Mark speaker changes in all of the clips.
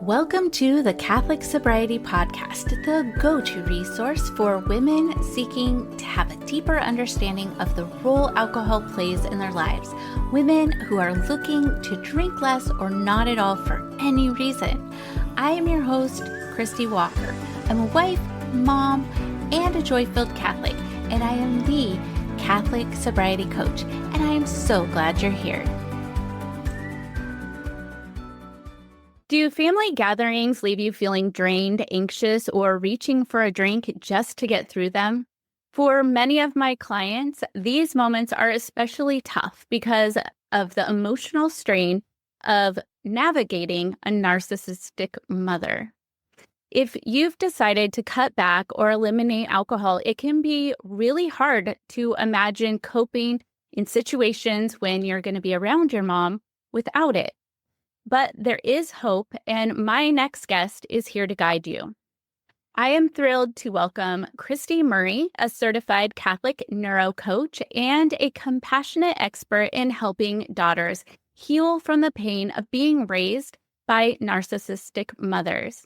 Speaker 1: Welcome to the Catholic Sobriety Podcast, the go-to resource for women seeking to have a deeper understanding of the role alcohol plays in their lives. Women who are looking to drink less or not at all for any reason. I am your host, Cristy Walker. I'm a wife, mom, and a joy-filled Catholic, and I am the Catholic Sobriety Coach, and I am so glad you're here. Do family gatherings leave you feeling drained, anxious, or reaching for a drink just to get through them? For many of my clients, these moments are especially tough because of the emotional strain of navigating a narcissistic mother. If you've decided to cut back or eliminate alcohol, it can be really hard to imagine coping in situations when you're going to be around your mom without it. But there is hope, and my next guest is here to guide you. I am thrilled to welcome Cristy Murray, a certified Catholic neuro coach and a compassionate expert in helping daughters heal from the pain of being raised by narcissistic mothers.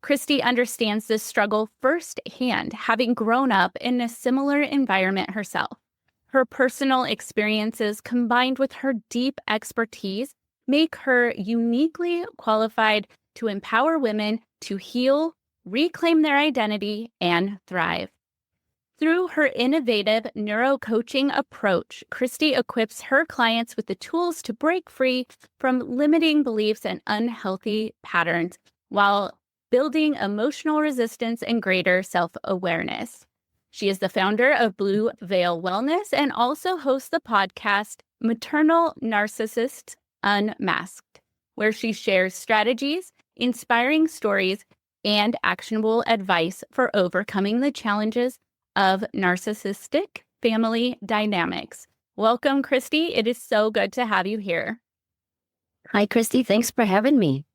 Speaker 1: Cristy understands this struggle firsthand, having grown up in a similar environment herself. Her personal experiences, combined with her deep expertise, make her uniquely qualified to empower women to heal, reclaim their identity, and thrive. Through her innovative neuro-coaching approach, Cristy equips her clients with the tools to break free from limiting beliefs and unhealthy patterns while building emotional resistance and greater self-awareness. She is the founder of Blue Veil Wellness and also hosts the podcast Maternal Narcissists Unmasked, where she shares strategies, inspiring stories, and actionable advice for overcoming the challenges of narcissistic family dynamics. Welcome, Cristy. It is so good to have you here.
Speaker 2: Hi, Cristy. Thanks for having me.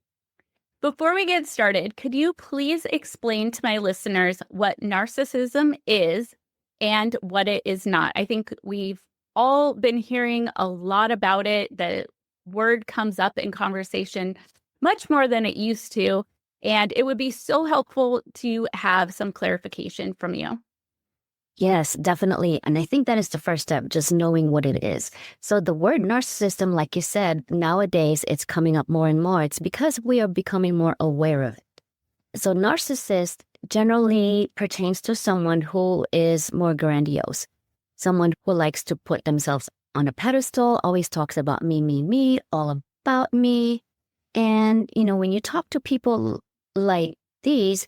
Speaker 1: Before we get started, could you please explain to my listeners what narcissism is and what it is not? I think we've all been hearing a lot about it. The word comes up in conversation much more than it used to, and it would be so helpful to have some clarification from you.
Speaker 2: Yes, definitely. And I think that is the first step, just knowing what it is. So the word narcissism, like you said, nowadays it's coming up more and more. It's because we are becoming more aware of it. So narcissist generally pertains to someone who is more grandiose, someone who likes to put themselves on a pedestal, always talks about me, all about me. And, when you talk to people like these,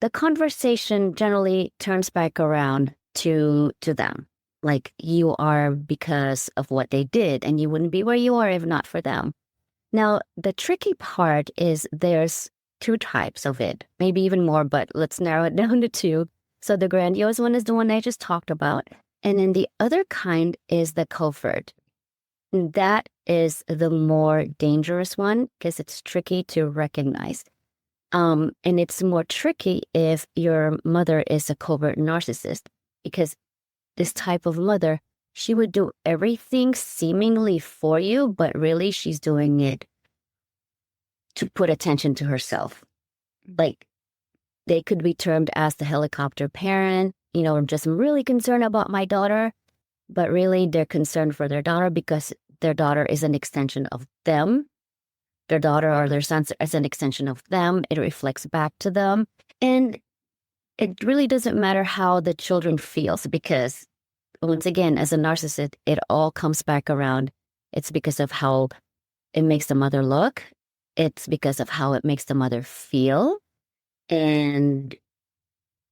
Speaker 2: the conversation generally turns back around to them. Like you are because of what they did, and you wouldn't be where you are if not for them. Now, the tricky part is there's two types of it, maybe even more, but let's narrow it down to two. So the grandiose one is the one I just talked about. And then the other kind is the covert. That is the more dangerous one because it's tricky to recognize. And it's more tricky if your mother is a covert narcissist, because this type of mother, she would do everything seemingly for you, but really she's doing it to put attention to herself. Like they could be termed as the helicopter parent. I'm just really concerned about my daughter, but really they're concerned for their daughter because their daughter is an extension of them. Their daughter or their son is an extension of them. It reflects back to them. And it really doesn't matter how the children feels because, once again, as a narcissist, it all comes back around. It's because of how it makes the mother look. It's because of how it makes the mother feel and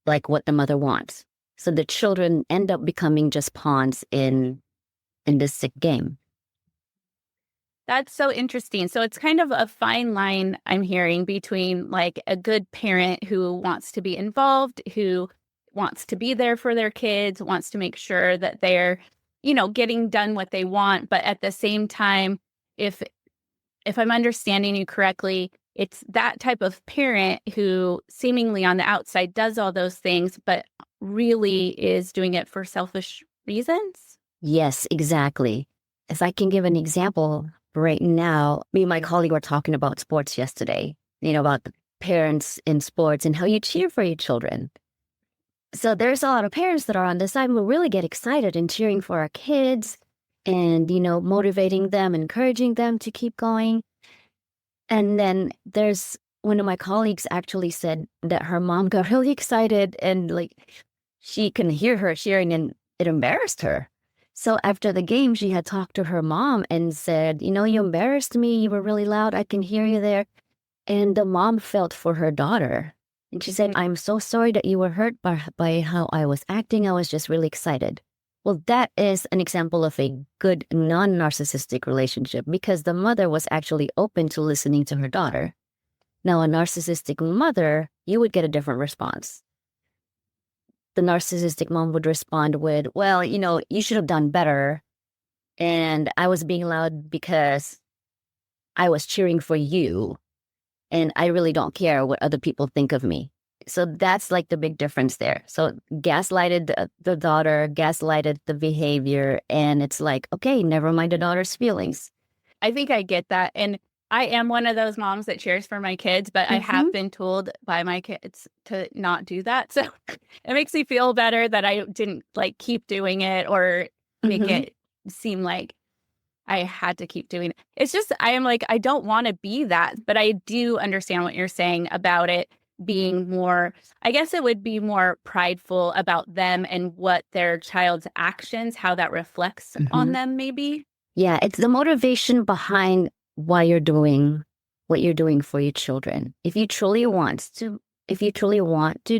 Speaker 2: like what the mother wants. So the children end up becoming just pawns in this sick game.
Speaker 1: That's so interesting. So it's kind of a fine line I'm hearing between like a good parent who wants to be involved, who wants to be there for their kids, wants to make sure that they're, getting done what they want. But at the same time, if I'm understanding you correctly, it's that type of parent who seemingly on the outside does all those things, but really is doing it for selfish reasons?
Speaker 2: Yes, exactly. If I can give an example, right now, me and my colleague were talking about sports yesterday. about the parents in sports and how you cheer for your children. So there's a lot of parents that are on this side who really get excited and cheering for our kids and, motivating them, encouraging them to keep going. And then there's one of my colleagues actually said that her mom got really excited and she can hear her cheering and it embarrassed her. So after the game, she had talked to her mom and said, you embarrassed me. You were really loud. I can hear you there. And the mom felt for her daughter. And she said, I'm so sorry that you were hurt by how I was acting. I was just really excited. Well, that is an example of a good non-narcissistic relationship because the mother was actually open to listening to her daughter. Now, a narcissistic mother, you would get a different response. The narcissistic mom would respond with, well, you should have done better. And I was being loud because I was cheering for you. And I really don't care what other people think of me. So that's the big difference there. So gaslighted the daughter, gaslighted the behavior. And it's okay, never mind the daughter's feelings.
Speaker 1: I think I get that. And I am one of those moms that cheers for my kids, but I have been told by my kids to not do that. So it makes me feel better that I didn't keep doing it or make it seem like I had to keep doing it. It's just, I am I don't want to be that, but I do understand what you're saying about it being more, I guess it would be more prideful about them and what their child's actions, how that reflects on them maybe.
Speaker 2: Yeah, it's the motivation behind why you're doing what you're doing for your children. If you truly want to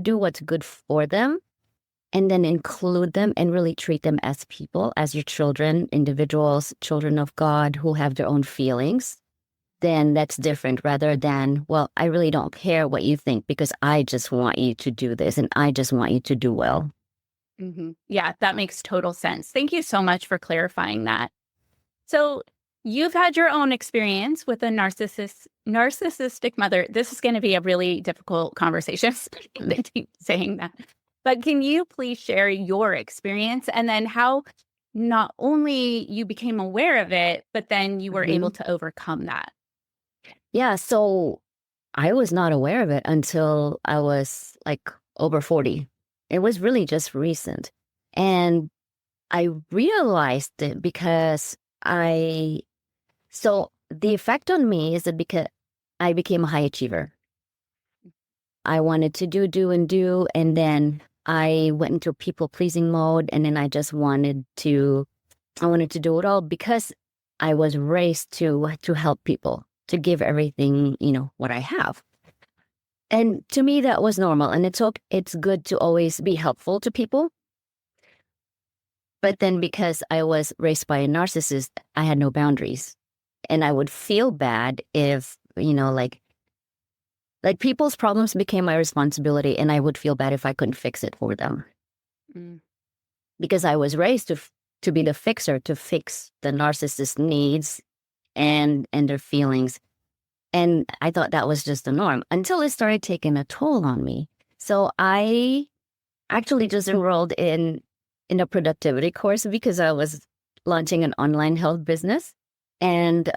Speaker 2: do what's good for them, and then include them and really treat them as people, as your children, individuals, children of God who have their own feelings, then that's different rather than, well, I really don't care what you think because I just want you to do this and I just want you to do well.
Speaker 1: Yeah, that makes total sense. Thank you so much for clarifying that. So you've had your own experience with a narcissistic mother. This is going to be a really difficult conversation. They keep saying that. But can you please share your experience and then how not only you became aware of it, but then you were able to overcome that?
Speaker 2: Yeah, so I was not aware of it until I was over 40. It was really just recent. And I realized it because so the effect on me is that because I became a high achiever. I wanted to do, and then I went into people-pleasing mode, and then I wanted to do it all because I was raised to help people, to give everything, what I have. And to me, that was normal, and it's good to always be helpful to people. But then because I was raised by a narcissist, I had no boundaries, and I would feel bad if, people's problems became my responsibility, and I would feel bad if I couldn't fix it for them. Because I was raised to be the fixer, to fix the narcissist's needs and their feelings. And I thought that was just the norm until it started taking a toll on me. So I actually just enrolled in a productivity course because I was launching an online health business. And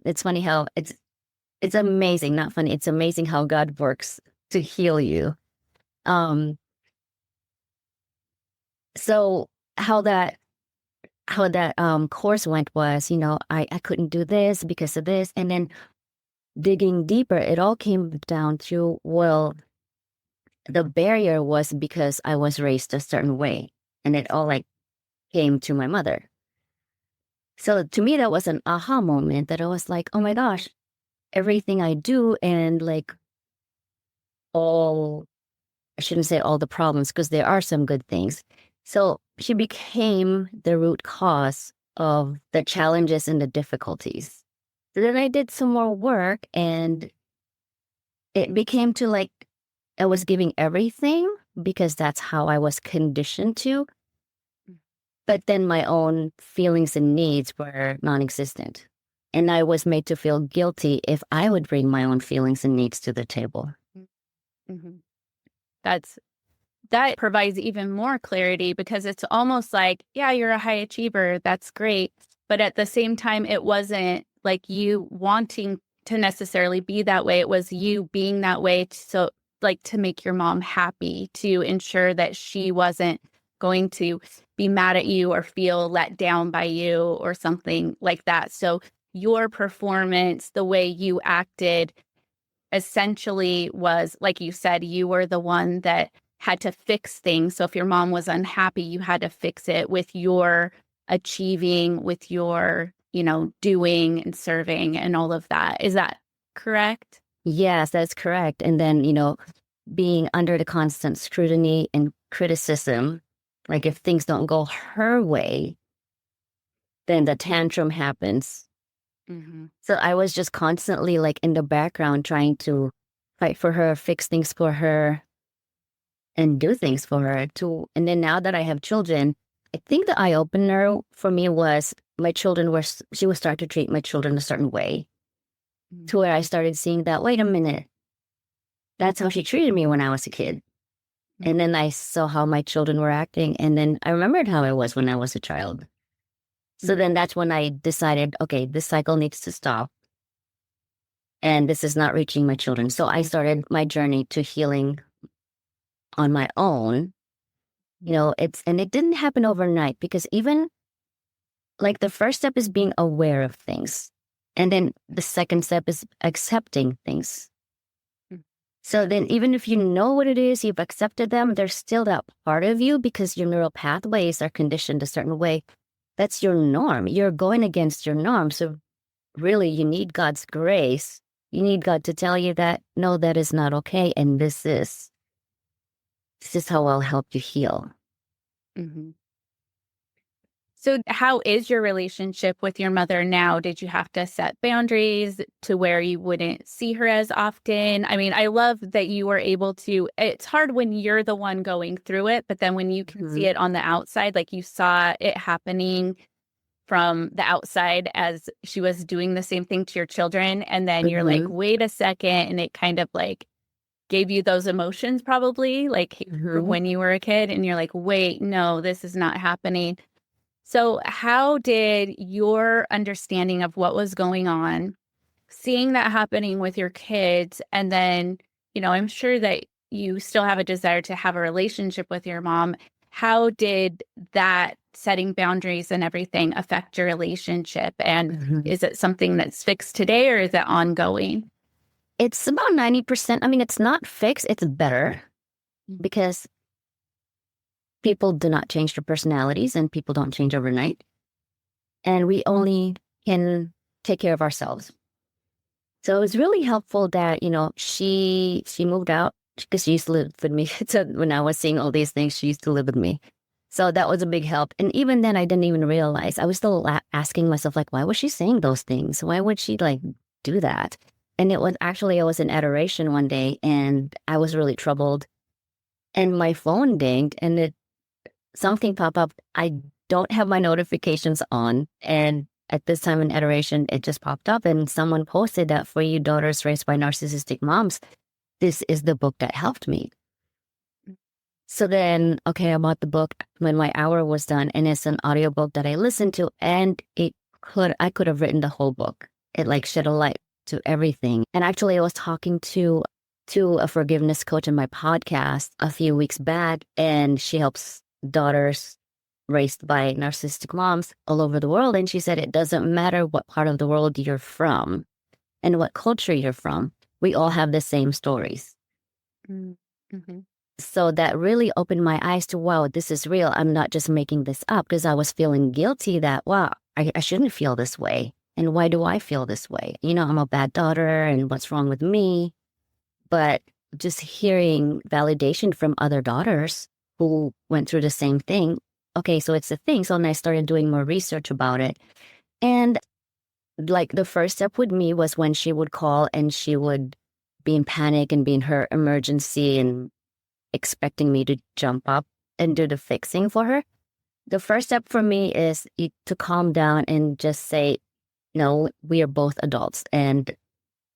Speaker 2: it's funny how it's amazing, not funny. It's amazing how God works to heal you. So how that course went was, I couldn't do this because of this. And then digging deeper, it all came down to, well, the barrier was because I was raised a certain way. And it all came to my mother. So to me, that was an aha moment that I was like, oh my gosh, everything I do and I shouldn't say all the problems because there are some good things. So she became the root cause of the challenges and the difficulties. So then I did some more work and it became to I was giving everything because that's how I was conditioned to. But then my own feelings and needs were non-existent. And I was made to feel guilty if I would bring my own feelings and needs to the table.
Speaker 1: That provides even more clarity because it's almost yeah, you're a high achiever. That's great. But at the same time, it wasn't you wanting to necessarily be that way. It was you being that way to make your mom happy, to ensure that she wasn't going to be mad at you or feel let down by you or something like that. So your performance, the way you acted, essentially was, like you said, you were the one that had to fix things. So if your mom was unhappy, you had to fix it with your achieving, with your, doing and serving and all of that. Is that correct?
Speaker 2: Yes, that's correct. And then, being under the constant scrutiny and criticism, like if things don't go her way, then the tantrum happens.
Speaker 1: Mm-hmm.
Speaker 2: So I was just constantly like in the background trying to fight for her, fix things for her, and do things for her too. And then now that I have children, I think the eye opener for me was she would start to treat my children a certain way, to where I started seeing that, wait a minute, that's how she treated me when I was a kid. And then I saw how my children were acting. And then I remembered how I was when I was a child. So then that's when I decided, okay, this cycle needs to stop. And this is not reaching my children. So I started my journey to healing on my own. And it didn't happen overnight, because even like the first step is being aware of things. And then the second step is accepting things. So then even if you know what it is, you've accepted them, there's still that part of you, because your neural pathways are conditioned a certain way. That's your norm. You're going against your norm. So really, you need God's grace. You need God to tell you that, no, that is not okay. And this is how I'll help you heal.
Speaker 1: Mm-hmm. So how is your relationship with your mother now? Did you have to set boundaries to where you wouldn't see her as often? I mean, I love that you were able to, it's hard when you're the one going through it, but then when you can see it on the outside, like you saw it happening from the outside as she was doing the same thing to your children. And then you're like, wait a second. And it kind of like gave you those emotions probably like when you were a kid, and you're like, wait, no, this is not happening. So how did your understanding of what was going on, seeing that happening with your kids, and then, I'm sure that you still have a desire to have a relationship with your mom. How did that setting boundaries and everything affect your relationship? And is it something that's fixed today, or is it ongoing?
Speaker 2: It's about 90%. I mean, it's not fixed. It's better, because people do not change their personalities, and people don't change overnight. And we only can take care of ourselves. So it was really helpful that, she moved out, because she used to live with me. So when I was seeing all these things, she used to live with me. So that was a big help. And even then, I didn't even realize. I was still asking myself, like, why was she saying those things? Why would she, do that? And it was actually, I was in adoration one day, and I was really troubled. And my phone dinged, and something popped up. I don't have my notifications on. And at this time in adoration, it just popped up, and someone posted that, for you daughters raised by narcissistic moms, this is the book that helped me. So then, okay, I bought the book when my hour was done, and it's an audiobook that I listened to, and I could have written the whole book. It shed a light to everything. And actually, I was talking to a forgiveness coach in my podcast a few weeks back, and she helps daughters raised by narcissistic moms all over the world. And she said, it doesn't matter what part of the world you're from and what culture you're from. We all have the same stories.
Speaker 1: Mm-hmm.
Speaker 2: So that really opened my eyes to, wow, this is real. I'm not just making this up, because I was feeling guilty that, wow, I shouldn't feel this way. And why do I feel this way? I'm a bad daughter, and what's wrong with me? But just hearing validation from other daughters who went through the same thing. Okay, so it's a thing. So then I started doing more research about it. And the first step with me was when she would call, and she would be in panic and be in her emergency and expecting me to jump up and do the fixing for her. The first step for me is to calm down and just say, no, we are both adults, and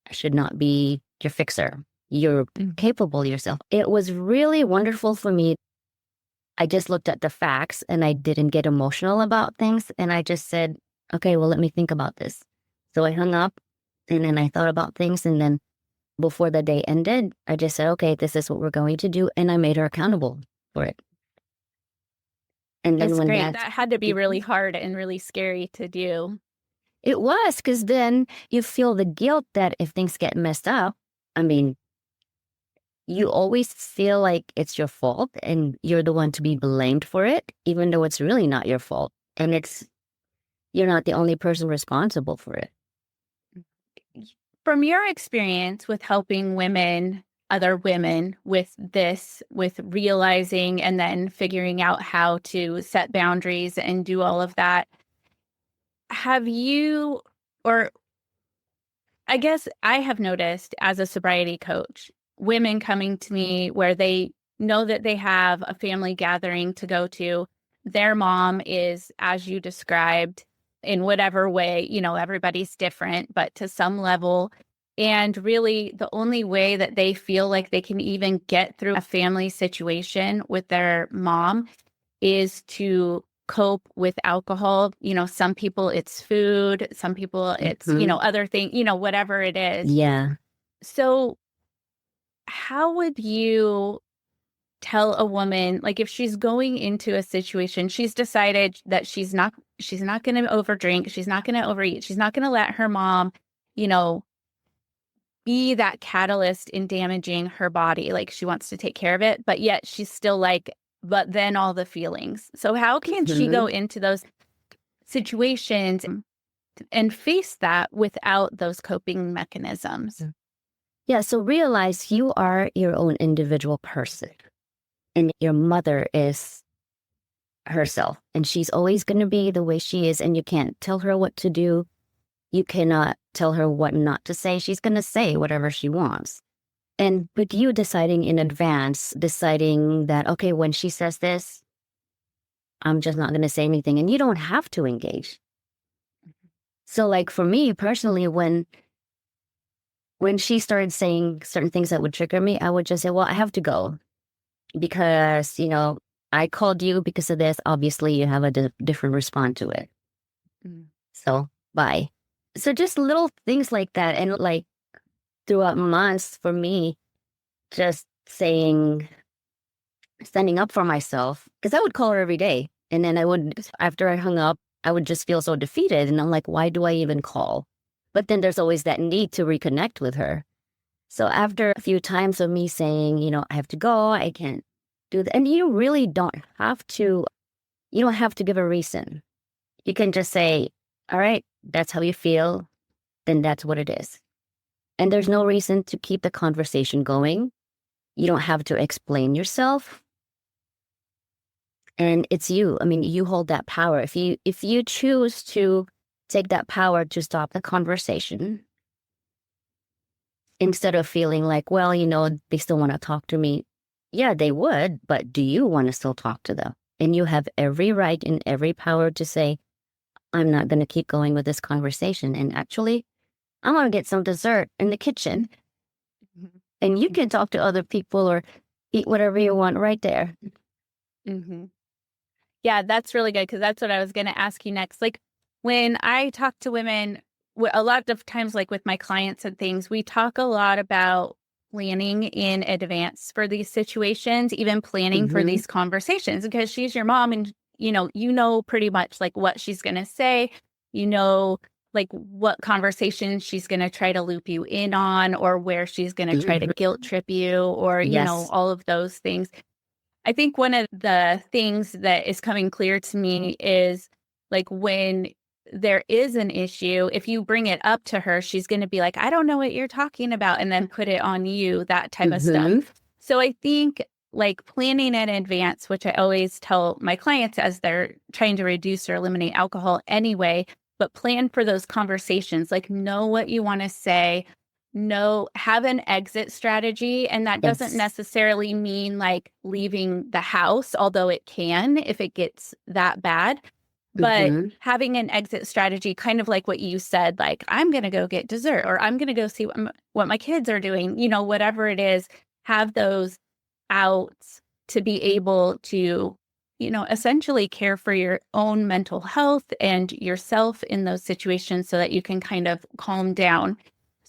Speaker 2: I should not be your fixer. You're capable yourself. It was really wonderful for me. I just looked at the facts, and I didn't get emotional about things. And I just said, okay, well, let me think about this. So I hung up, And then I thought about things. And then before the day ended, I just said, okay, this is what we're going to do. And I made her accountable for it. And then
Speaker 1: That's
Speaker 2: when
Speaker 1: great. That had to be really hard and really scary to do.
Speaker 2: it was, because then you feel the guilt that if things get messed up, I mean, you always feel like it's your fault and you're the one to be blamed for it, even though it's really not your fault. And you're not the only person responsible for it.
Speaker 1: From your experience with helping other women with this, with realizing and then figuring out how to set boundaries and do all of that, have you, or I guess I have noticed as a sobriety coach, women coming to me where they know that they have a family gathering to go to. Their mom is, as you described, in whatever way, everybody's different, but to some level. And really, the only way that they feel like they can even get through a family situation with their mom is to cope with alcohol. Some people it's food, some people it's, other things, whatever it is.
Speaker 2: Yeah.
Speaker 1: So how would you tell a woman, like if she's going into a situation, she's decided that she's not going to overdrink, she's not going to overeat, she's not going to let her mom, be that catalyst in damaging her body. Like she wants to take care of it, but yet she's still like, but then all the feelings. So how can she go into those situations and face that without those coping mechanisms?
Speaker 2: Yeah. So realize you are your own individual person and your mother is herself and she's always going to be the way she is. And you can't tell her what to do. You cannot tell her what not to say. She's going to say whatever she wants. But you deciding in advance, deciding that, okay, when she says this, I'm just not going to say anything. And you don't have to engage. So like for me personally, when she started saying certain things that would trigger me, I would just say, well, I have to go because, I called you because of this. Obviously, you have a different response to it. So bye. So just little things like that. And like throughout months for me, just standing up for myself, because I would call her every day. And then after I hung up, I would just feel so defeated. And I'm like, why do I even call? But then there's always that need to reconnect with her. So after a few times of me saying, I have to go, I can't do that. And you really don't have to give a reason. You can just say, all right, that's how you feel, then that's what it is. And there's no reason to keep the conversation going. You don't have to explain yourself. And it's you. I mean, you hold that power. If you choose to take that power to stop the conversation, instead of feeling like, well, they still want to talk to me. Yeah, they would, but do you want to still talk to them? And you have every right and every power to say, I'm not going to keep going with this conversation. And actually, I want to get some dessert in the kitchen. And you can talk to other people or eat whatever you want right there.
Speaker 1: Yeah, that's really good because that's what I was going to ask you next. Like when I talk to women, a lot of times, like with my clients and things, we talk a lot about planning in advance for these situations, even planning for these conversations, because she's your mom and you know pretty much like what she's going to say, like what conversation she's going to try to loop you in on or where she's going to try to guilt trip you or, all of those things. I think one of the things that is coming clear to me is like when there is an issue, if you bring it up to her, she's going to be like, I don't know what you're talking about, and then put it on you, that type of stuff. So I think like planning in advance, which I always tell my clients as they're trying to reduce or eliminate alcohol anyway, but plan for those conversations, like know what you want to say, have an exit strategy. And that doesn't necessarily mean like leaving the house, although it can if it gets that bad. But having an exit strategy, kind of like what you said, like I'm going to go get dessert or I'm going to go see what my kids are doing, whatever it is, have those outs to be able to, essentially care for your own mental health and yourself in those situations so that you can kind of calm down.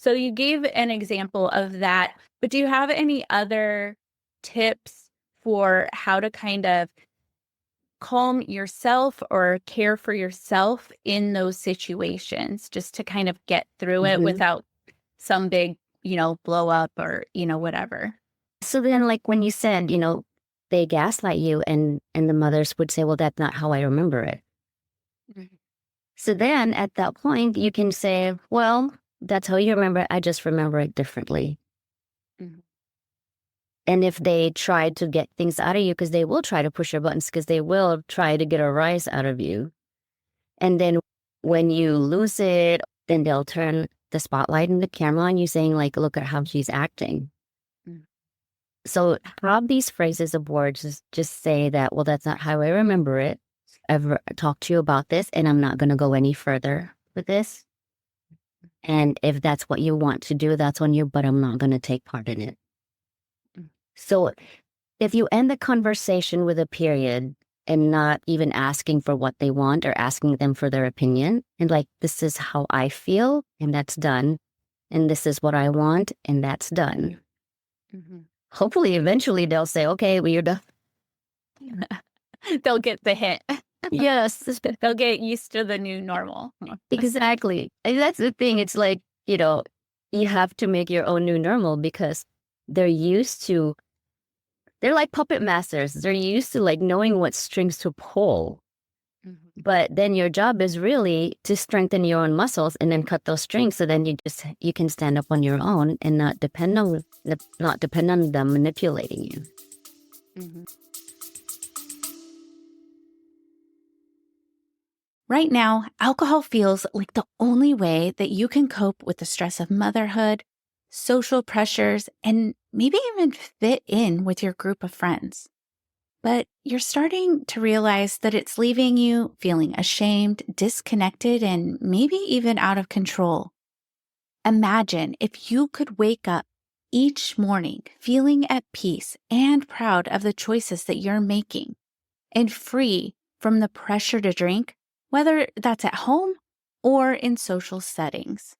Speaker 1: So you gave an example of that, but do you have any other tips for how to kind of calm yourself or care for yourself in those situations, just to kind of get through it
Speaker 2: Mhm.
Speaker 1: without some big, blow up or, whatever?
Speaker 2: So then, like when you said, they gaslight you, and the mothers would say, well, that's not how I remember it.
Speaker 1: Mhm.
Speaker 2: So then at that point, you can say, well, that's how you remember it. I just remember it differently.
Speaker 1: Mhm.
Speaker 2: And if they try to get things out of you, because they will try to push your buttons, because they will try to get a rise out of you. And then when you lose it, then they'll turn the spotlight and the camera on you saying, like, look at how she's acting.
Speaker 1: Mm.
Speaker 2: So have these phrases of words just say that, well, that's not how I remember it. I've talked to you about this, and I'm not going to go any further with this. And if that's what you want to do, that's on you, but I'm not going to take part in it.
Speaker 1: Mm.
Speaker 2: So if you end the conversation with a period and not even asking for what they want or asking them for their opinion, and like, this is how I feel, and that's done. And this is what I want, and that's done.
Speaker 1: Mhm.
Speaker 2: Hopefully, eventually they'll say, okay, well, you're done.
Speaker 1: They'll get the hint.
Speaker 2: Yes,
Speaker 1: They'll get used to the new normal.
Speaker 2: exactly. And that's the thing. It's like, you have to make your own new normal because they're used to, they're like puppet masters. They're used to like knowing what strings to pull.
Speaker 1: Mhm.
Speaker 2: But then your job is really to strengthen your own muscles and then cut those strings so then you can stand up on your own and not depend on them manipulating you.
Speaker 1: Mhm. Right now, alcohol feels like the only way that you can cope with the stress of motherhood, social pressures, and maybe even fit in with your group of friends. But you're starting to realize that it's leaving you feeling ashamed, disconnected, and maybe even out of control. Imagine if you could wake up each morning feeling at peace and proud of the choices that you're making and free from the pressure to drink, whether that's at home or in social settings.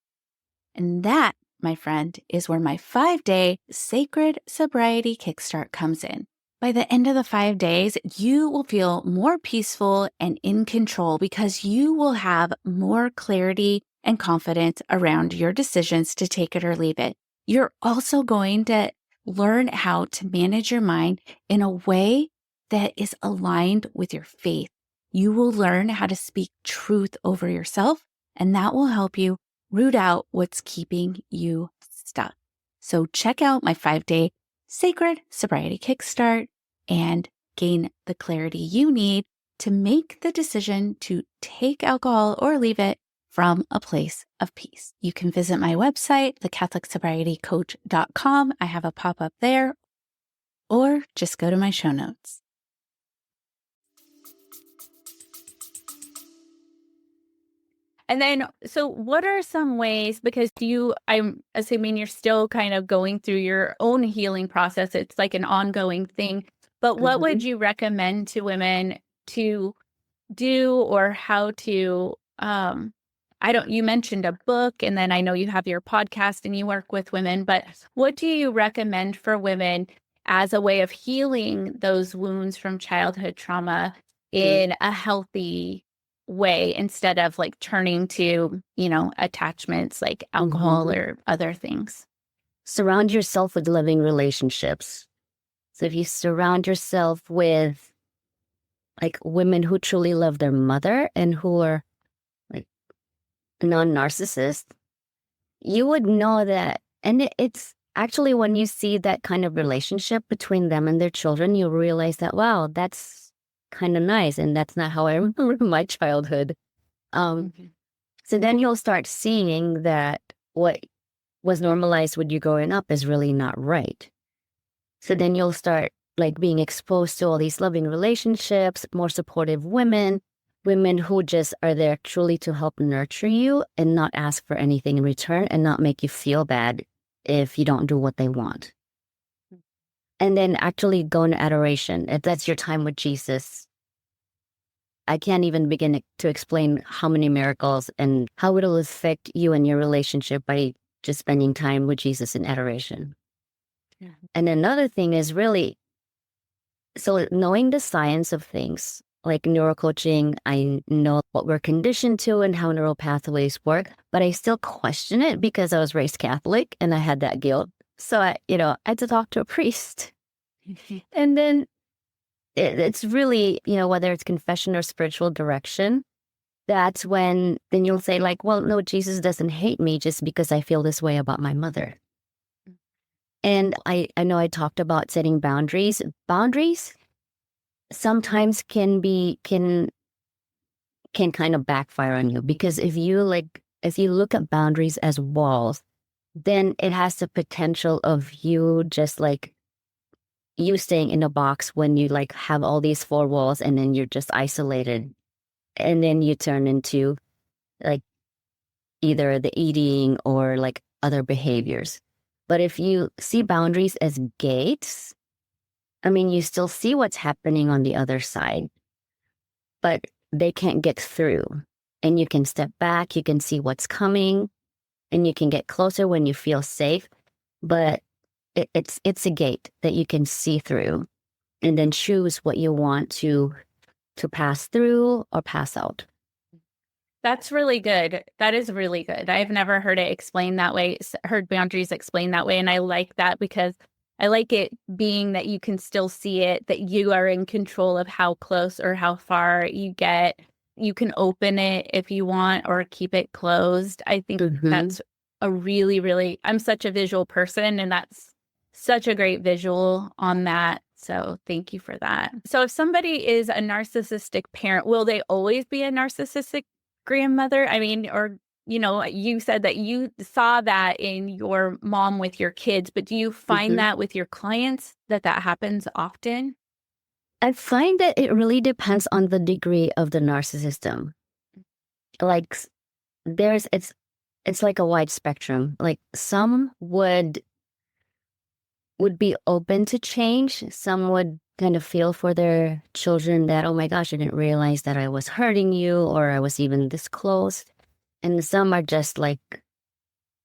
Speaker 1: And that, my friend, is where my 5-day sacred sobriety kickstart comes in. By the end of the 5 days, you will feel more peaceful and in control because you will have more clarity and confidence around your decisions to take it or leave it. You're also going to learn how to manage your mind in a way that is aligned with your faith. You will learn how to speak truth over yourself, and that will help you root out what's keeping you stuck. So check out my 5-day Sacred Sobriety Kickstart and gain the clarity you need to make the decision to take alcohol or leave it from a place of peace. You can visit my website, thecatholicsobrietycoach.com. I have a pop-up there, or just go to my show notes. And then, so what are some ways, because I'm assuming you're still kind of going through your own healing process. It's like an ongoing thing, but what would you recommend to women to do or how to, you mentioned a book, and then I know you have your podcast and you work with women, but what do you recommend for women as a way of healing those wounds from childhood trauma in a healthy way instead of like turning to, attachments like alcohol or other things?
Speaker 2: Surround yourself with loving relationships. So if you surround yourself with like women who truly love their mother and who are like non-narcissist, you would know that. And it's actually when you see that kind of relationship between them and their children, you realize that, wow, that's kind of nice. And that's not how I remember my childhood.
Speaker 1: Mhm.
Speaker 2: So then you'll start seeing that what was normalized when you're growing up is really not right. So then you'll start like being exposed to all these loving relationships, more supportive women who just are there truly to help nurture you and not ask for anything in return and not make you feel bad if you don't do what they want. And then actually go into adoration. If that's your time with Jesus, I can't even begin to explain how many miracles and how it'll affect you and your relationship by just spending time with Jesus in adoration.
Speaker 1: Yeah.
Speaker 2: And another thing is really, so knowing the science of things, like neurocoaching, I know what we're conditioned to and how neural pathways work, but I still question it because I was raised Catholic and I had that guilt. So I had to talk to a priest. And then it's really, whether it's confession or spiritual direction, that's when then you'll say like, well, no, Jesus doesn't hate me just because I feel this way about my mother. And I know I talked about setting boundaries. Boundaries sometimes can kind of backfire on you, because if you look at boundaries as walls, then it has the potential of you just like you staying in a box when you like have all these four walls and then you're just isolated, and then you turn into like either the eating or like other behaviors. But if you see boundaries as gates, I mean, you still see what's happening on the other side, but they can't get through. And you can step back, you can see what's coming, and you can get closer when you feel safe. But it's a gate that you can see through, and then choose what you want to pass through or pass out.
Speaker 1: That's really good. That is really good. I've never heard it explained that way, heard boundaries explained that way. And I like that because I like it being that you can still see it, that you are in control of how close or how far you get. You can open it if you want or keep it closed. I think that's a really, really, I'm such a visual person, and that's such a great visual on that. So thank you for that. So if somebody is a narcissistic parent, will they always be a narcissistic grandmother? I mean, or, you said that you saw that in your mom with your kids, but do you find that with your clients that happens often?
Speaker 2: I find that it really depends on the degree of the narcissism. Like it's like a wide spectrum. Like some would be open to change. Some would kind of feel for their children that, oh my gosh, I didn't realize that I was hurting you or I was even this close. And some are just like,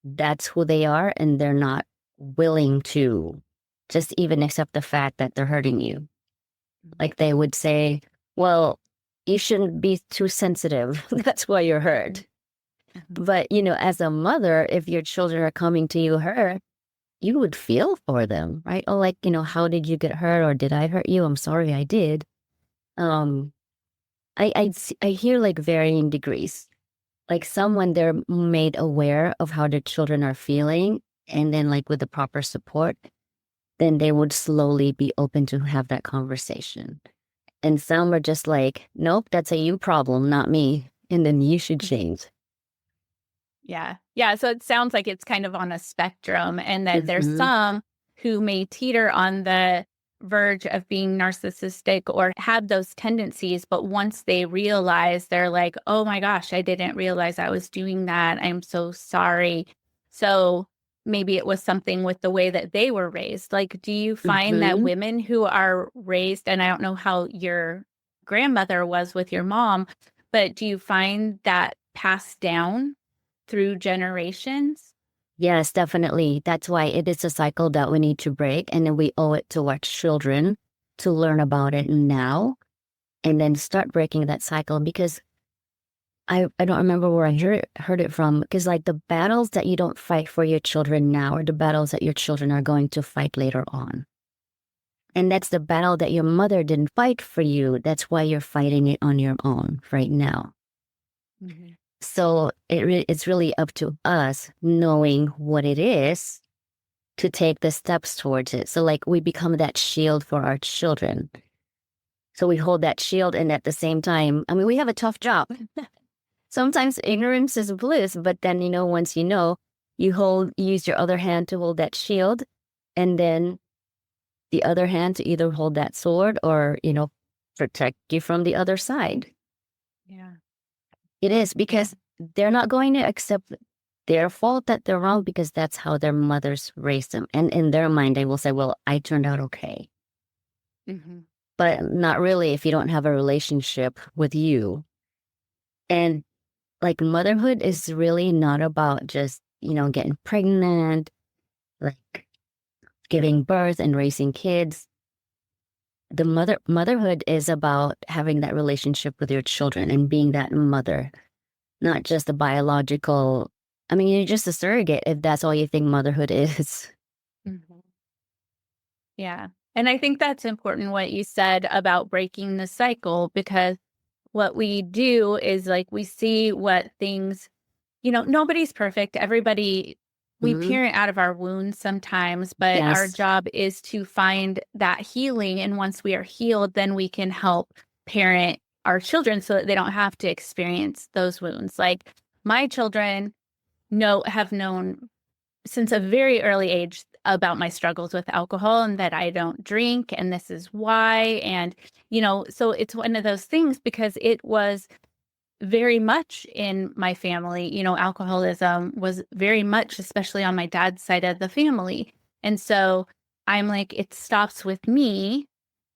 Speaker 2: that's who they are, and they're not willing to just even accept the fact that they're hurting you. Like they would say, well, you shouldn't be too sensitive. That's why you're hurt. But, as a mother, if your children are coming to you hurt, you would feel for them, right? Oh, like, how did you get hurt, or did I hurt you? I'm sorry I did. I hear like varying degrees. Like some, when they're made aware of how their children are feeling, and then like with the proper support, then they would slowly be open to have that conversation. And some are just like, nope, that's a you problem, not me. And then you should change.
Speaker 1: Yeah. Yeah. So it sounds like it's kind of on a spectrum, and that there's some who may teeter on the verge of being narcissistic or have those tendencies. But once they realize, they're like, oh my gosh, I didn't realize I was doing that. I'm so sorry. So maybe it was something with the way that they were raised. Like, do you find that women who are raised, and I don't know how your grandmother was with your mom, but do you find that passed down through generations?
Speaker 2: Yes, definitely. That's why it is a cycle that we need to break. And then we owe it to our children to learn about it now and then start breaking that cycle. Because I don't remember where I heard it from. Because like the battles that you don't fight for your children now are the battles that your children are going to fight later on. And that's the battle that your mother didn't fight for you. That's why you're fighting it on your own right now. So it's really up to us knowing what it is to take the steps towards it. So like we become that shield for our children. So we hold that shield, and at the same time, I mean, we have a tough job. Sometimes ignorance is bliss, but then, once you use your other hand to hold that shield, and then the other hand to either hold that sword or, protect you from the other side.
Speaker 1: Yeah.
Speaker 2: It is, because they're not going to accept their fault that they're wrong, because that's how their mothers raised them. And in their mind, they will say, well, I turned out okay. But not really if you don't have a relationship with you. And like motherhood is really not about just, getting pregnant, like giving birth and raising kids. The motherhood is about having that relationship with your children and being that mother, not just a biological. I mean, you're just a surrogate if that's all you think motherhood is.
Speaker 1: Mhm. Yeah. And I think that's important what you said about breaking the cycle, because what we do is like we see what things, nobody's perfect. Everybody, we
Speaker 2: Hmm.
Speaker 1: parent out of our wounds sometimes, but our
Speaker 2: Yes.
Speaker 1: job is to find that healing. And once we are healed, then we can help parent our children so that they don't have to experience those wounds. Like my children have known since a very early age about my struggles with alcohol and that I don't drink and this is why. And, so it's one of those things because it was very much in my family. Alcoholism was very much, especially on my dad's side of the family. And so I'm like, it stops with me.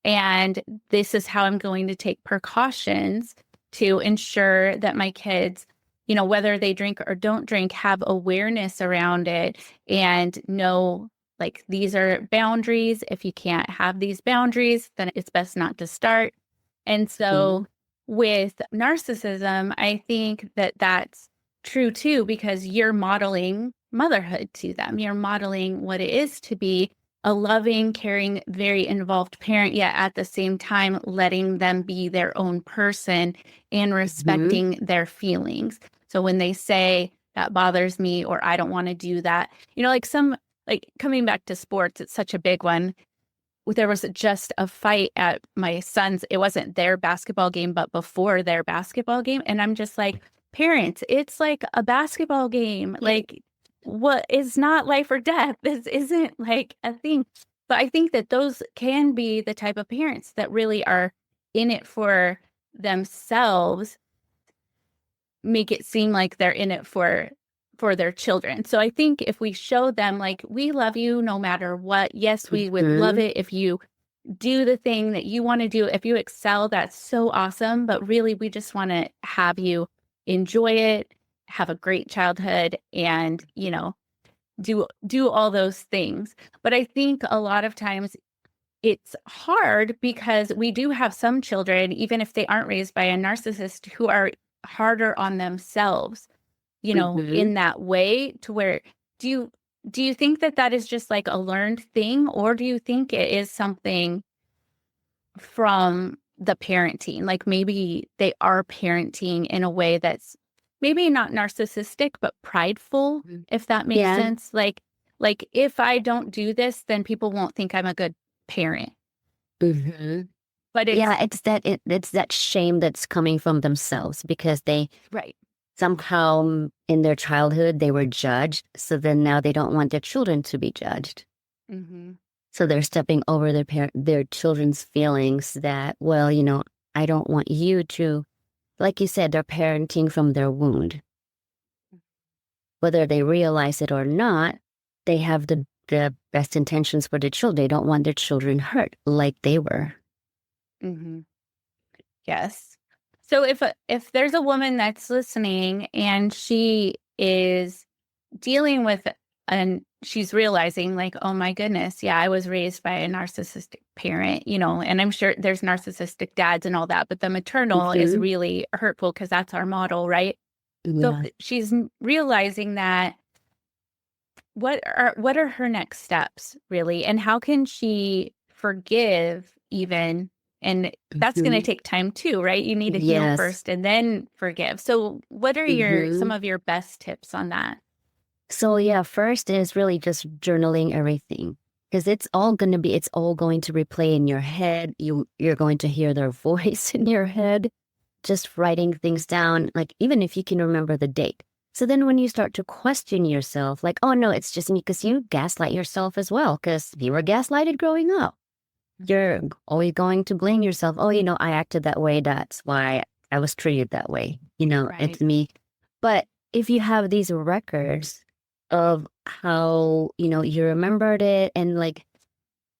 Speaker 1: And this is how I'm going to take precautions to ensure that my kids, whether they drink or don't drink, have awareness around it and know like these are boundaries. If you can't have these boundaries, then it's best not to start. And
Speaker 2: Mhm.
Speaker 1: so with narcissism, I think that that's true too, because you're modeling motherhood to them. You're modeling what it is to be a loving, caring, very involved parent, yet at the same time, letting them be their own person and
Speaker 2: Mhm.
Speaker 1: respecting their feelings. So when they say that bothers me or I don't want to do that, like coming back to sports, it's such a big one. There was just a fight at my son's, it wasn't their basketball game, but before their basketball game. And I'm just like, parents, it's like a basketball game. Like, what is not life or death? This isn't like a thing. But I think that those can be the type of parents that really are in it for themselves, make it seem like they're in it for their children. So I think if we show them like we love you no matter what, yes, we would love
Speaker 2: Mhm.
Speaker 1: it if you do the thing that you want to do. If you excel, that's so awesome. But really, we just want to have you enjoy it, have a great childhood, and do all those things. But I think a lot of times it's hard because we do have some children, even if they aren't raised by a narcissist, who are harder on themselves,
Speaker 2: Mhm.
Speaker 1: in that way to where do you do you think that that is just like a learned thing, or do you think it is something from the parenting? Like maybe they are parenting in a way that's maybe not narcissistic, but prideful,
Speaker 2: Mhm.
Speaker 1: if that makes
Speaker 2: Yeah.
Speaker 1: sense. Like if I don't do this, then people won't think I'm a good parent.
Speaker 2: Mhm.
Speaker 1: But it's
Speaker 2: Yeah, it's that shame that's coming from themselves because they
Speaker 1: right.
Speaker 2: somehow in their childhood they were judged, so then now they don't want their children to be judged.
Speaker 1: Hmm.
Speaker 2: So they're stepping over their children's feelings that, well, I don't want you to, like you said, they're parenting from their wound. Whether they realize it or not, they have the best intentions for their children. They don't want their children hurt like they were.
Speaker 1: Hmm. Yes. So if there's a woman that's listening and she is dealing with and she's realizing like, oh my goodness, yeah, I was raised by a narcissistic parent, and I'm sure there's narcissistic dads and all that, but the maternal is
Speaker 2: Hmm.
Speaker 1: really hurtful because that's our model, right? So
Speaker 2: Yeah.
Speaker 1: if she's realizing that, what are her next steps really, and how can she forgive even? And that's going to
Speaker 2: Hmm.
Speaker 1: take time too, right? You need to heal
Speaker 2: Yes.
Speaker 1: first and then forgive. So what are some
Speaker 2: Hmm.
Speaker 1: of your best tips on that?
Speaker 2: So yeah, first is really just journaling everything because it's all going to replay in your head. You're going to hear their voice in your head. Just writing things down, like even if you can remember the date. So then when you start to question yourself, like, oh no, it's just me, because you gaslight yourself as well, because you were gaslighted growing up. You're always going to blame yourself. Oh, I acted that way. That's why I was treated that way. It's
Speaker 1: Right.
Speaker 2: me. But if you have these records of how, you remembered it and like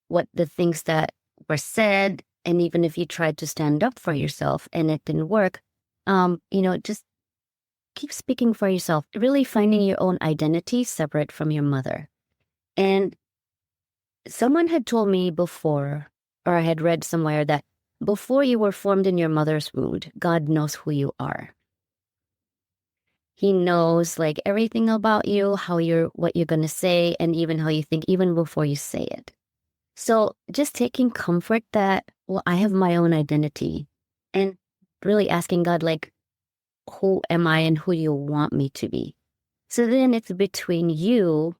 Speaker 2: what the things that were said, and even if you tried to stand up for yourself and it didn't work, just keep speaking for yourself, really finding your own identity separate from your mother. And someone had told me before, or I had read somewhere, that before you were formed in your mother's womb, God knows who you are. He knows like everything about you, what you're going to say, and even how you think, even before you say it. So just taking comfort that, well, I have my own identity, and really asking God, like, who am I and who you want me to be? So then it's between you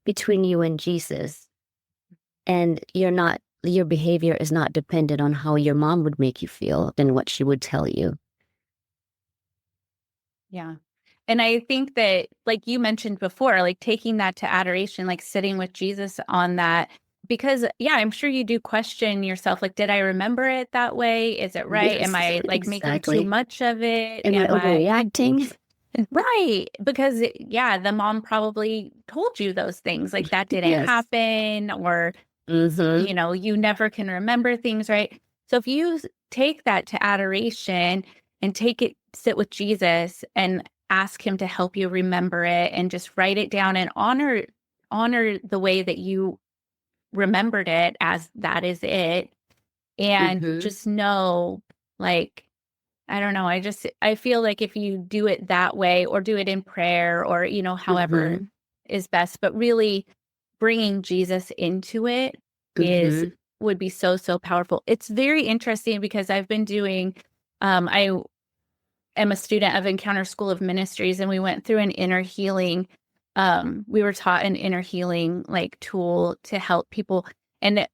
Speaker 2: and Jesus, and your behavior is not dependent on how your mom would make you feel than what she would tell you.
Speaker 1: Yeah. And I think that, like you mentioned before, like taking that to adoration, like sitting with Jesus on that, because yeah, I'm sure you do question yourself. Like, did I remember it that way? Is it right?
Speaker 2: Yes,
Speaker 1: Am I like making too
Speaker 2: exactly.
Speaker 1: much of it?
Speaker 2: Am I
Speaker 1: Am I
Speaker 2: overreacting?
Speaker 1: right? Because yeah, the mom probably told you those things like that didn't
Speaker 2: Yes.
Speaker 1: happen, or
Speaker 2: Mm-hmm.
Speaker 1: you never can remember things, right? So if you take that to adoration and sit with Jesus and ask him to help you remember it and just write it down and honor the way that you remembered it as that is it. And
Speaker 2: Mm-hmm.
Speaker 1: just know, like, I don't know. I feel like if you do it that way or do it in prayer or, however
Speaker 2: Mm-hmm.
Speaker 1: is best, but really bringing Jesus into it is
Speaker 2: Mm-hmm.
Speaker 1: would be so, so powerful. It's very interesting because I've been doing, I am a student of Encounter School of Ministries, and we went through an inner healing. We were taught an inner healing like tool to help people. And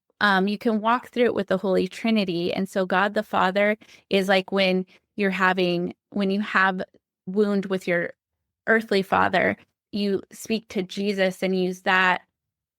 Speaker 1: you can walk through it with the Holy Trinity. And so God the Father is like when you have wound with your earthly father, you speak to Jesus and use that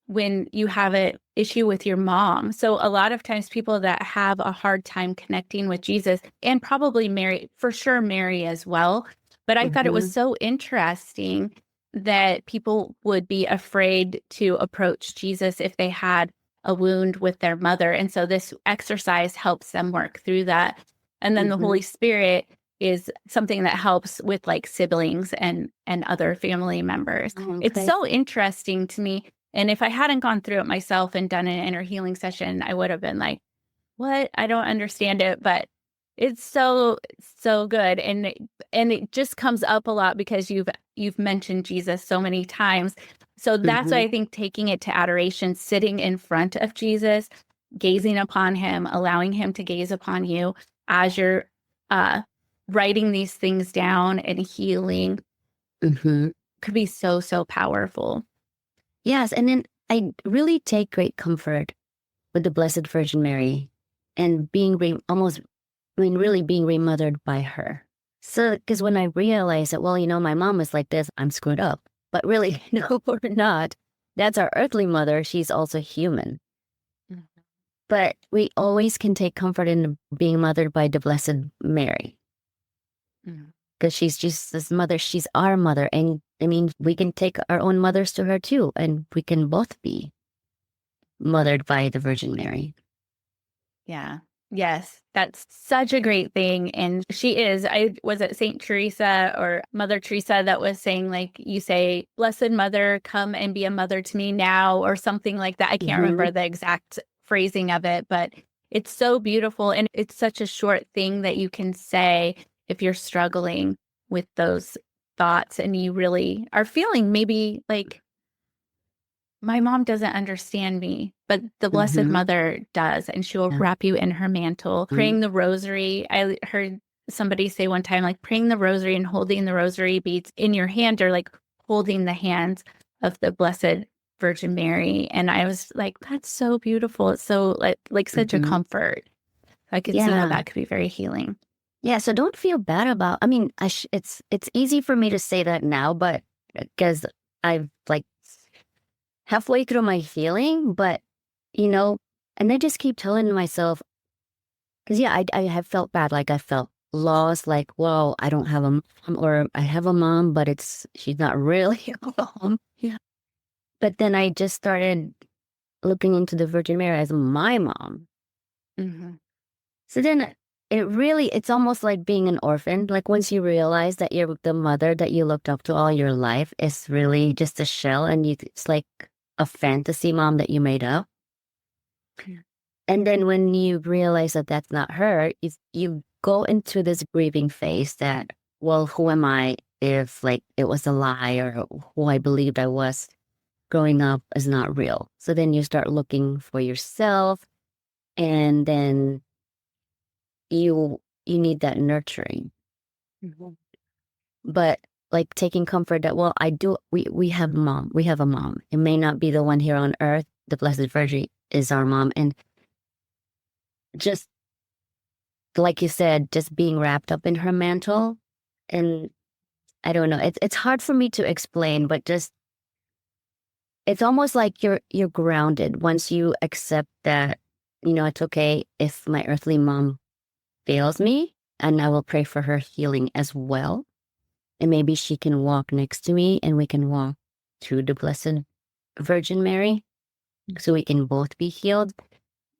Speaker 1: when you have an issue with your mom. So a lot of times people that have a hard time connecting with Jesus, and probably Mary, for sure Mary as well. But I thought it was
Speaker 2: Mm-hmm.
Speaker 1: so interesting that people would be afraid to approach Jesus if they had a wound with their mother. And so this exercise helps them work through that. And then the
Speaker 2: Mm-hmm.
Speaker 1: Holy Spirit is something that helps with like siblings and other family members. It's
Speaker 2: Okay.
Speaker 1: so interesting to me. And if I hadn't gone through it myself and done an inner healing session, I would have been like, what? I don't understand it, but it's so, so good. And it just comes up a lot because you've mentioned Jesus so many times. So that's why
Speaker 2: Mm-hmm.
Speaker 1: I think taking it to adoration, sitting in front of Jesus, gazing upon him, allowing him to gaze upon you as you're uh, writing these things down and healing
Speaker 2: Mm-hmm.
Speaker 1: could be so, so powerful.
Speaker 2: Yes, and then I really take great comfort with the Blessed Virgin Mary and really being remothered by her. So, because when I realized that, well, my mom was like this, I'm screwed up. But really, no, we're not. That's our earthly mother. She's also human.
Speaker 1: Mhm.
Speaker 2: But we always can take comfort in being mothered by the Blessed Mary,
Speaker 1: Mhm.
Speaker 2: because she's Jesus' mother. She's our mother. And I mean, we can take our own mothers to her too, and we can both be mothered by the Virgin Mary.
Speaker 1: Yeah. Yes, that's such a great thing. And she is. I was at Saint Teresa or Mother Teresa that was saying, like, you say, Blessed Mother, come and be a mother to me now, or something like that. I can't
Speaker 2: Mm-hmm.
Speaker 1: remember the exact phrasing of it, but it's so beautiful. And it's such a short thing that you can say if you're struggling with those thoughts and you really are feeling maybe like, my mom doesn't understand me, but the Blessed
Speaker 2: Mm-hmm.
Speaker 1: Mother does, and she will
Speaker 2: Yeah.
Speaker 1: wrap you in her mantle.
Speaker 2: Mm-hmm.
Speaker 1: Praying the rosary. I heard somebody say one time, like praying the rosary and holding the rosary beads in your hand, or like holding the hands of the Blessed Virgin Mary. And I was like, that's so beautiful. It's so like such a
Speaker 2: Mm-hmm.
Speaker 1: comfort. I could see how
Speaker 2: Yeah.
Speaker 1: that could be very healing.
Speaker 2: Yeah, so don't feel bad about. I mean, it's easy for me to say that now, but because I've like halfway through my healing, but you know, and I just keep telling myself, because yeah, I have felt bad, like I felt lost, like, whoa, I don't have a mom, or I have a mom, but she's not really a mom. Yeah. But then I just started looking into the Virgin Mary as my mom.
Speaker 1: Hmm.
Speaker 2: So then it's almost like being an orphan. Like once you realize that you're the mother that you looked up to all your life is really just a shell, and it's like a fantasy mom that you made up. And then when you realize that that's not her, you go into this grieving phase that, well, who am I if like it was a lie, or who I believed I was growing up is not real. So then you start looking for yourself, and then you need that nurturing.
Speaker 1: Mhm.
Speaker 2: But like taking comfort that, well, we have a mom. We have a mom. It may not be the one here on earth. The Blessed Virgin is our mom. And just like you said, just being wrapped up in her mantle. And I don't know, it's hard for me to explain, but just it's almost like you're grounded once you accept that, it's okay if my earthly mom fails me, and I will pray for her healing as well. And maybe she can walk next to me, and we can walk to the Blessed Virgin Mary, so we can both be healed.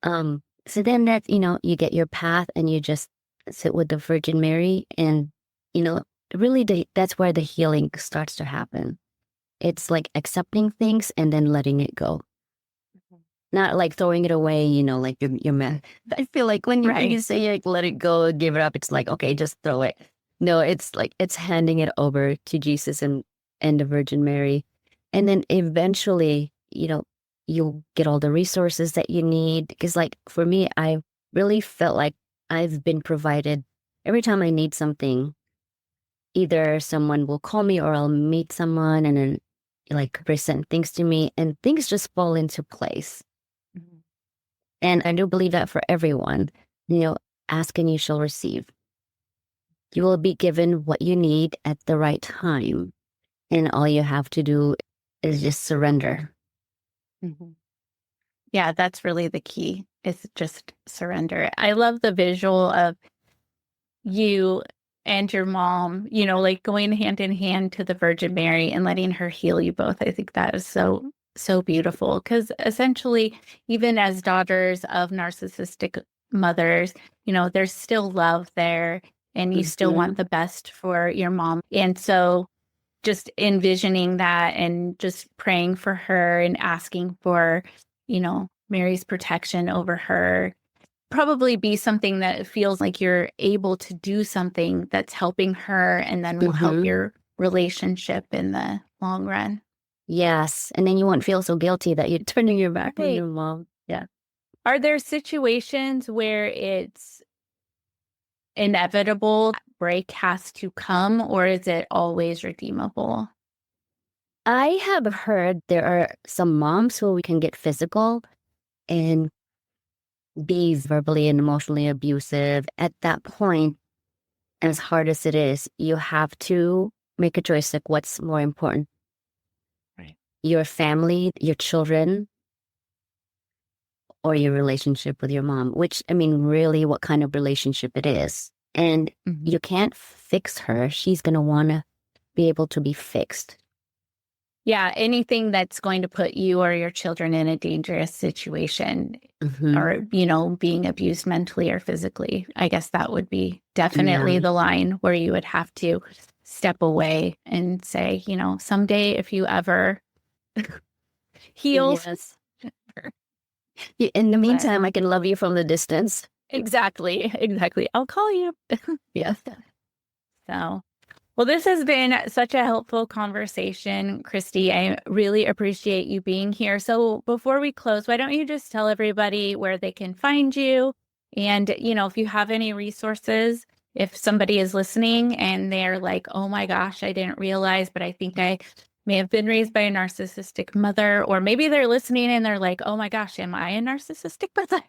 Speaker 2: So then that, you get your path, and you just sit with the Virgin Mary, and, really that's where the healing starts to happen. It's like accepting things and then letting it go. Not like throwing it away, like you're mad. I feel like when you say like, let it go, give it up, it's like, okay, just throw it. No, it's like it's handing it over to Jesus and the Virgin Mary. And then eventually, you'll get all the resources that you need. Because like for me, I really felt like I've been provided every time I need something. Either someone will call me, or I'll meet someone and then like present things to me, and things just fall into place. And I do believe that for everyone, ask and you shall receive. You will be given what you need at the right time. And all you have to do is just surrender.
Speaker 1: Mhm. Yeah, that's really the key, is just surrender. I love the visual of you and your mom, like going hand in hand to the Virgin Mary and letting her heal you both. I think that is so, so beautiful, because essentially, even as daughters of narcissistic mothers, there's still love there, and you still want the best for your mom. And so just envisioning that and just praying for her and asking for, Mary's protection over her, probably be something that feels like you're able to do something that's helping her, and then will help your relationship in the long run.
Speaker 2: Yes. And then you won't feel so guilty that you're turning your back on your mom. Yeah.
Speaker 1: Are there situations where it's inevitable break has to come, or is it always redeemable?
Speaker 2: I have heard there are some moms who we can get physical and be verbally and emotionally abusive. At that point, as hard as it is, you have to make a choice, like what's more important.
Speaker 1: Right.
Speaker 2: Your family, your children, or your relationship with your mom, which, I mean, really what kind of relationship it is. And you can't fix her. She's going to want to be able to be fixed.
Speaker 1: Yeah, anything that's going to put you or your children in a dangerous situation, or, being abused mentally or physically. I guess that would be definitely the line where you would have to step away and say, someday if you ever heal.
Speaker 2: Yes. In the meantime, I can love you from the distance.
Speaker 1: Exactly. I'll call you.
Speaker 2: Yeah.
Speaker 1: So, well, this has been such a helpful conversation, Cristy. I really appreciate you being here. So before we close, why don't you just tell everybody where they can find you? And, if you have any resources, if somebody is listening and they're like, oh my gosh, I didn't realize, but I think I may have been raised by a narcissistic mother, or maybe they're listening and they're like, oh my gosh, am I a narcissistic mother?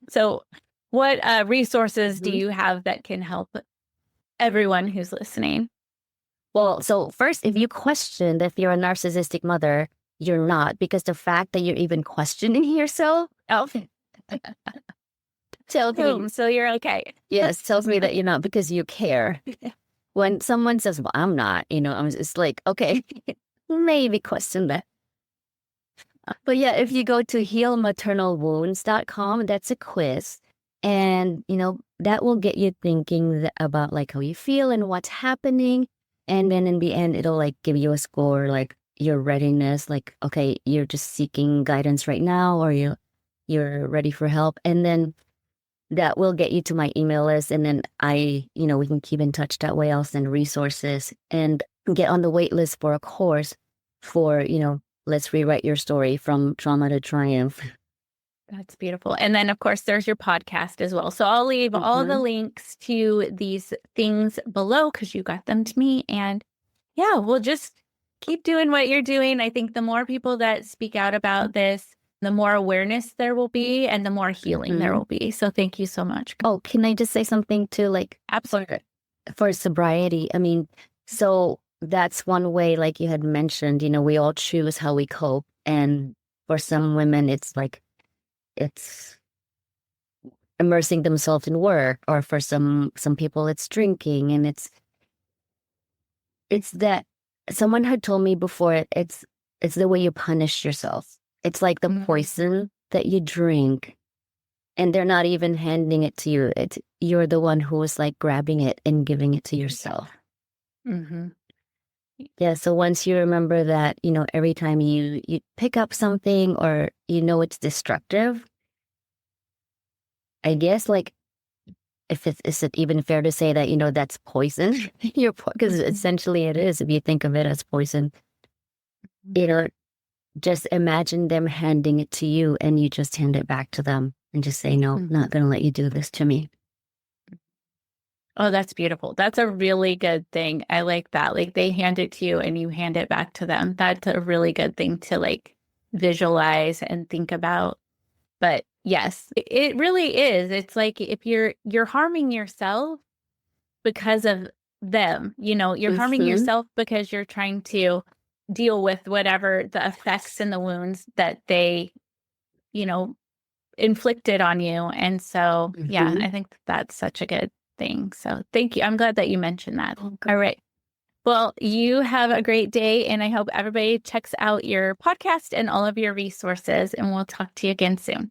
Speaker 1: So what resources do you have that can help everyone who's listening?
Speaker 2: Well, so first, if you question if you're a narcissistic mother, you're not, because the fact that you're even questioning yourself tells me,
Speaker 1: So you're okay.
Speaker 2: yes, tells me that you're not, because you care. When someone says, well, I'm not, I'm just like, okay, maybe question that. But yeah, if you go to healmaternalwounds.com, that's a quiz. And, that will get you thinking about like how you feel and what's happening. And then in the end, it'll like give you a score, like your readiness, like, okay, you're just seeking guidance right now, or you're ready for help. And then that will get you to my email list. And then we can keep in touch that way. I'll send resources and get on the wait list for a course for, let's rewrite your story from trauma to triumph.
Speaker 1: That's beautiful. And then, of course, there's your podcast as well. So I'll leave all the links to these things below because you got them to me. And yeah, we'll just keep doing what you're doing. I think the more people that speak out about this, the more awareness there will be and the more healing there will be. So thank you so much.
Speaker 2: Oh, can I just say something too? Like,
Speaker 1: absolutely.
Speaker 2: For sobriety, I mean, so that's one way, like you had mentioned, we all choose how we cope. And for some women, it's like, it's immersing themselves in work, or for some people it's drinking. And it's that someone had told me before, it's the way you punish yourself. It's like the poison that you drink, and they're not even handing it to you. You're the one who is like grabbing it and giving it to yourself. Yeah, so once you remember that, every time you pick up something or it's destructive, I guess, like, is it even fair to say that, that's poison? Because essentially it is, if you think of it as poison. Just imagine them handing it to you and you just hand it back to them and just say, no, not going to let you do this to me.
Speaker 1: Oh, that's beautiful. That's a really good thing. I like that. Like, they hand it to you and you hand it back to them. That's a really good thing to like visualize and think about. But yes, it really is. It's like if you're harming yourself because of them, you're harming yourself because you're trying to deal with whatever the effects and the wounds that they, inflicted on you. And so, yeah, I think that's such a good thing. So thank you. I'm glad that you mentioned that. Okay. All right. Well, you have a great day, and I hope everybody checks out your podcast and all of your resources, and we'll talk to you again soon.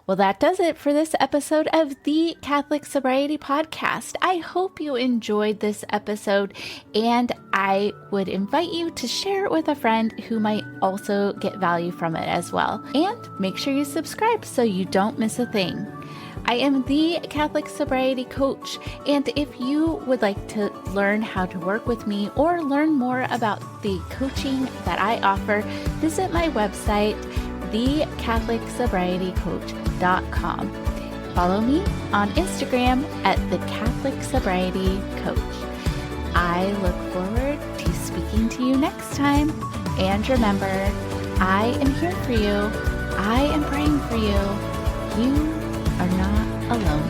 Speaker 1: Well, that does it for this episode of the Catholic Sobriety Podcast. I hope you enjoyed this episode, and I would invite you to share it with a friend who might also get value from it as well. And make sure you subscribe so you don't miss a thing. I am the Catholic Sobriety Coach, and if you would like to learn how to work with me or learn more about the coaching that I offer, visit my website, thecatholicsobrietycoach.com. Follow me on Instagram at the Catholic Sobriety Coach. I look forward to speaking to you next time. And remember, I am here for you. I am praying for you. You are not alone.